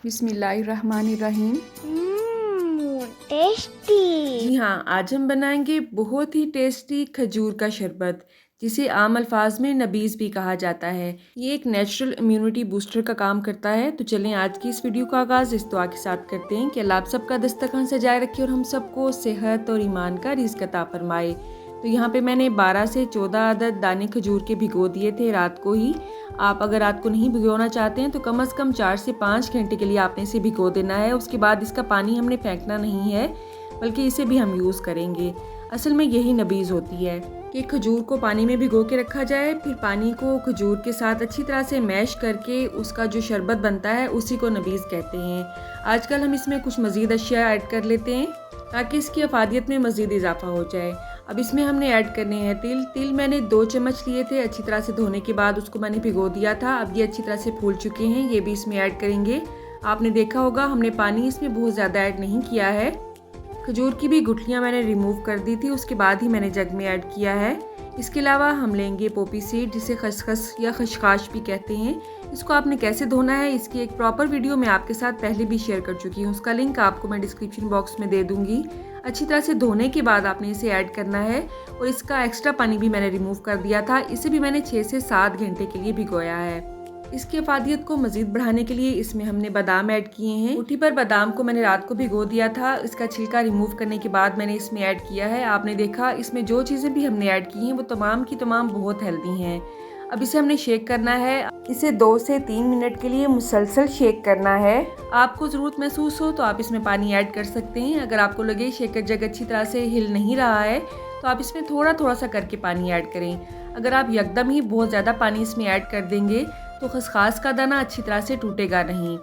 बिस्मिल्लाहिर्रहमानिर्रहीम। टेस्टी। जी हाँ, आज हम बनाएंगे बहुत ही टेस्टी खजूर का शरबत, जिसे आम अल्फाज में नबीज़ भी कहा जाता है। ये एक नेचुरल इम्यूनिटी बूस्टर का काम करता है। तो चलें आज की इस वीडियो का आगाज़ इस दुआ के साथ करते हैं कि अल्लाह आप सबका दस्तरखान सजाए रखे और हम सबको सेहत और ईमान का रिज़्क़ अता फरमाए। तो यहाँ पे मैंने 12 से 14 अदद दाने खजूर के भिगो दिए थे रात को ही। आप अगर रात को नहीं भिगोना चाहते हैं तो कम से कम 4 से 5 घंटे के लिए आपने इसे भिगो देना है। उसके बाद इसका पानी हमने फेंकना नहीं है, बल्कि इसे भी हम यूज़ करेंगे। असल में यही नबीज़ होती है कि खजूर को पानी में भिगो के रखा जाए, फिर पानी को खजूर के साथ अच्छी तरह से मैश करके उसका जो शरबत बनता है उसी को नबीज़ कहते हैं। आजकल हम इसमें कुछ मज़ीद अशिया ऐड कर लेते हैं ताकि इसकी अफादियत में मज़ीद इजाफा हो जाए। अब इसमें हमने ऐड करने हैं तिल मैंने 2 चम्मच लिए थे। अच्छी तरह से धोने के बाद उसको मैंने भिगो दिया था। अब ये अच्छी तरह से फूल चुके हैं, ये भी इसमें ऐड करेंगे। आपने देखा होगा हमने पानी इसमें बहुत ज़्यादा ऐड नहीं किया है। खजूर की भी गुठलियाँ मैंने रिमूव कर दी थी, उसके बाद ही मैंने जग में ऐड किया है। इसके अलावा हम लेंगे पोपी सीड, जिसे खसखस या खशखाश भी कहते हैं। इसको आपने कैसे धोना है इसकी एक प्रॉपर वीडियो मैं आपके साथ पहले भी शेयर कर चुकी हूँ, उसका लिंक आपको मैं डिस्क्रिप्शन बॉक्स में दे दूँगी। अच्छी तरह से धोने के बाद आपने इसे ऐड करना है और इसका एक्स्ट्रा पानी भी मैंने रिमूव कर दिया था। इसे भी मैंने 6 से 7 घंटे के लिए भिगोया है। इसकी अफादियत को मज़ीद बढ़ाने के लिए इसमें हमने बादाम ऐड किए हैं। मुट्ठी पर बादाम को मैंने रात को भिगो दिया था। इसका छिलका रिमूव करने के बाद मैंने इसमें ऐड किया है। आपने देखा इसमें जो चीज़ें भी हमने ऐड की हैं वो तमाम की तमाम बहुत हेल्दी हैं। अब इसे हमने शेक करना है। इसे 2 से 3 मिनट के लिए मुसलसल शेक करना है। आपको ज़रूरत महसूस हो तो आप इसमें पानी ऐड कर सकते हैं। अगर आपको लगे शेकर जग अच्छी तरह से हिल नहीं रहा है तो आप इसमें थोड़ा थोड़ा सा करके पानी ऐड करें। अगर आप यकदम ही बहुत ज़्यादा पानी इसमें ऐड कर देंगे तो खसखास का दाना अच्छी तरह से टूटेगा नहीं।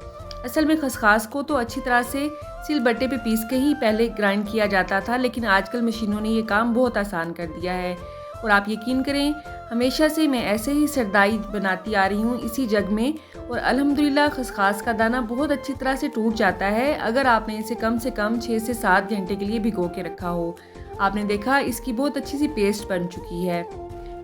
असल में खसखास को तो अच्छी तरह से सिलबट्टे पे पीस के ही पहले ग्राइंड किया जाता था, लेकिन आजकल मशीनों ने ये काम बहुत आसान कर दिया है। और आप यकीन करें हमेशा से मैं ऐसे ही सरदाई बनाती आ रही हूँ इसी जग में, और अल्हम्दुलिल्लाह खसखास का दाना बहुत अच्छी तरह से टूट जाता है अगर आपने इसे कम से कम 6 से 7 घंटे के लिए भिगो के रखा हो। आपने देखा इसकी बहुत अच्छी सी पेस्ट बन चुकी है।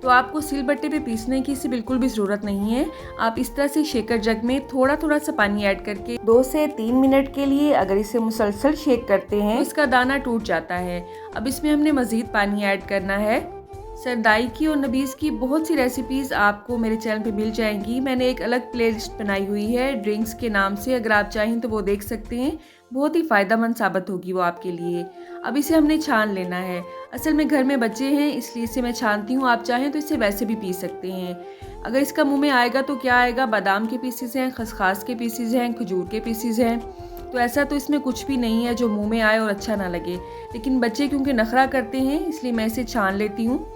तो आपको सिलबट्टे पे पीसने की इसे बिल्कुल भी ज़रूरत नहीं है। आप इस तरह से शेकर जग में थोड़ा थोड़ा सा पानी ऐड करके 2 से 3 मिनट के लिए अगर इसे मुसलसल शेक करते हैं तो इसका दाना टूट जाता है। अब इसमें हमने मज़ीद पानी ऐड करना है। सरदाई की और नबीज़ की बहुत सी रेसिपीज़ आपको मेरे चैनल पे मिल जाएंगी। मैंने एक अलग प्लेलिस्ट बनाई हुई है ड्रिंक्स के नाम से, अगर आप चाहें तो वो देख सकते हैं। बहुत ही फ़ायदेमंद साबित होगी वो आपके लिए। अब इसे हमने छान लेना है। असल में घर में बच्चे हैं इसलिए इसे मैं छानती हूँ, आप चाहें तो इसे वैसे भी पी सकते हैं। अगर इसका मुंह में आएगा तो क्या आएगा, बादाम के पीसेस हैं, खसखास के पीसेस हैं, खजूर के पीसेस हैं, तो ऐसा तो इसमें कुछ भी नहीं है जो मुंह में आए और अच्छा ना लगे। लेकिन बच्चे क्योंकि नखरा करते हैं इसलिए मैं इसे छान लेती हूँ।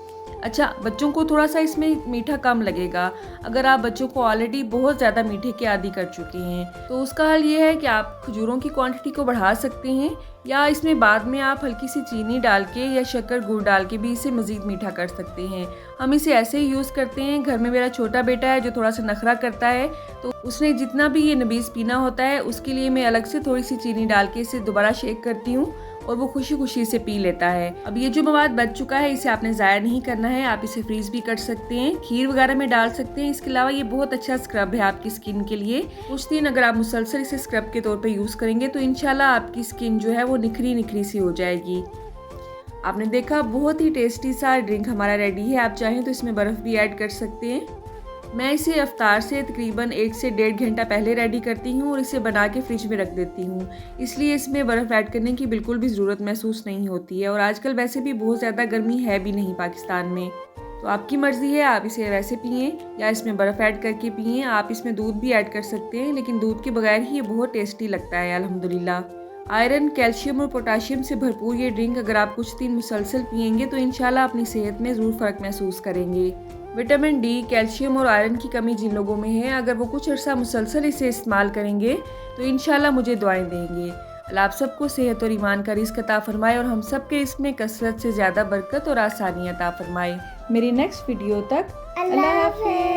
अच्छा, बच्चों को थोड़ा सा इसमें मीठा कम लगेगा। अगर आप बच्चों को ऑलरेडी बहुत ज़्यादा मीठे के आदी कर चुके हैं तो उसका हल ये है कि आप खजूरों की क्वांटिटी को बढ़ा सकते हैं, या इसमें बाद में आप हल्की सी चीनी डाल के या शक्कर गुड़ डाल के भी इसे मज़ीद मीठा कर सकते हैं। हम इसे ऐसे ही यूज़ करते हैं। घर में मेरा छोटा बेटा है जो थोड़ा सा नखरा करता है, तो उसने जितना भी ये नबीज़ पीना होता है उसके लिए मैं अलग से थोड़ी सी चीनी डाल के इसे दोबारा शेक करती हूँ और वो खुशी खुशी से पी लेता है। अब ये जो मवाद बच चुका है इसे आपने ज़ाया नहीं करना है। आप इसे फ्रीज भी कर सकते हैं, खीर वगैरह में डाल सकते हैं। इसके अलावा ये बहुत अच्छा स्क्रब है आपकी स्किन के लिए। कुछ दिन अगर आप मुसलसल इसे स्क्रब के तौर पे यूज़ करेंगे तो इंशाल्लाह आपकी स्किन जो है वो निखरी निखरी सी हो जाएगी। आपने देखा बहुत ही टेस्टी सा ड्रिंक हमारा रेडी है। आप चाहें तो इसमें बर्फ़ भी ऐड कर सकते हैं। मैं इसे अफ्तार से तकरीबन 1 से 1.5 घंटा पहले रेडी करती हूँ और इसे बना के फ्रिज में रख देती हूँ, इसलिए इसमें बर्फ़ ऐड करने की बिल्कुल भी ज़रूरत महसूस नहीं होती है। और आजकल वैसे भी बहुत ज़्यादा गर्मी है भी नहीं पाकिस्तान में, तो आपकी मर्ज़ी है, आप इसे वैसे पिएँ या इसमें बर्फ़ ऐड करके पिएँ। आप इसमें दूध भी ऐड कर सकते हैं, लेकिन दूध के बगैर ही ये बहुत टेस्टी लगता है अल्हम्दुलिल्लाह। आयरन, कैल्शियम और पोटाशियम से भरपूर ये ड्रिंक अगर आप कुछ दिन मुसलसल पिएंगे तो इंशाल्लाह अपनी सेहत में ज़रूर फ़र्क महसूस करेंगे। विटामिन डी, कैल्शियम और आयरन की कमी जिन लोगों में है, अगर वो कुछ अर्सा मुसलसल इसे इस्तेमाल करेंगे तो इंशाल्लाह मुझे दुआएं देंगे। अल्लाह आप सबको सेहत और ईमान का रिज़्क़ अता फरमाए और हम सब के रिज़्क़ में कसरत से ज़्यादा बरकत और आसानी अता फरमाए। मेरी नेक्स्ट वीडियो तक अल्लाह हाफ़िज़।